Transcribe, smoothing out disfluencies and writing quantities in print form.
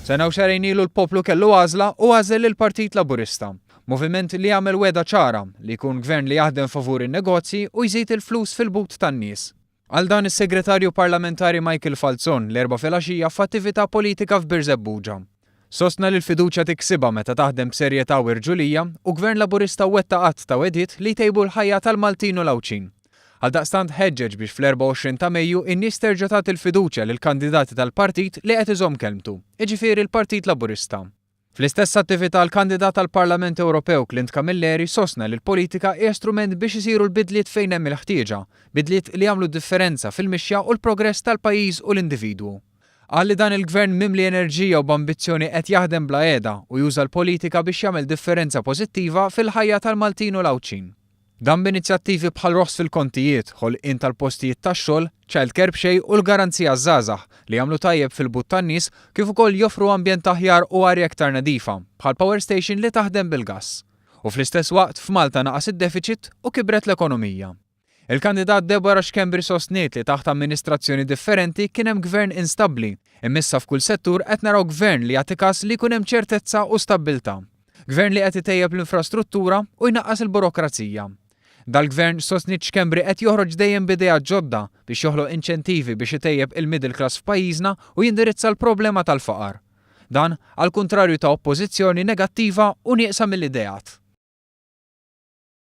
Sena u xarejn ilu l-poplu kellu għażla u għażel il-Partit Laburista. Moviment li jagħmel weda ċara li jkun gvern li jaħdem favur in-negozji u jżid il-flus fil-but tan-nies. Għal dan is-segretarju parlamentari Michael Falzon l-4 filgħaxija f'attività politika f'Birzebbuġa. Sostna li l-fiduċja tiksibha meta taħdem b'serjetà u irġulija u Gvern Laburista wettaq ta' wedit li jtejbu l-ħajja tal-Maltin u l-Awċin. Għaldaqstant ħeġġeġ biex fl-24 ta' Mejju in-nies terġa' tagħti l-fiduċja lill-kandidati tal-Partit li qed iżomm kelmtu, jiġifieri l-Partit Laburista. Fl-istess attività l-kandidat tal-Parlament Ewropew Clint Camilleri sostna li l-politika hija strument biex isiru l-bidliet fejn hemm il-ħtieġa, bidliet li jagħmlu differenza fil-mixja u l-progress tal-pajjiż u l-individwu. Qal li dan il-gvern mimli enerġija u b'ambizzjoni qed jaħdem bla qiegħda u juża l-politika biex jagħmel differenza pożittiva fil-ħajja tal-Maltin u l-Awċin. Dan b'inizjattivi bħal roħs fil-kontijiet, ħolqien tal-postijiet tax-xogħol, childcare b'xejn u l-garanzija żgħażagħ li jagħmlu tajjeb fil-but tan-nies kif ukoll joffru ambjent aħjar u arja aktar nadifa bħal power station li taħdem bil-gass. U fl-istess waqt f'Malta naqas id-deficit u kibret l-ekonomija. Il-kandidat Deborah Xkembri sostniet li taħt amministrazzjoni differenti kien hemm gvern instabbli, immissa f'kull settur qed naraw gvern li jagħti każ li jkun hemm ċertezza u stabbiltà. Gvern li qed itejjeb l-infrastruttura u jnaqqas il-burokrazija. Dal-gvern sostniet Xkembri qed joħroġ dejjem b'idejat ġodda biex joħloq inċentivi biex itejjeb il-middle class f'pajjiżna u jindirizza l-problema tal-faqar. Dan għall kuntrarju ta' oppożizzjoni negattiva u nieqsa mill-idejat.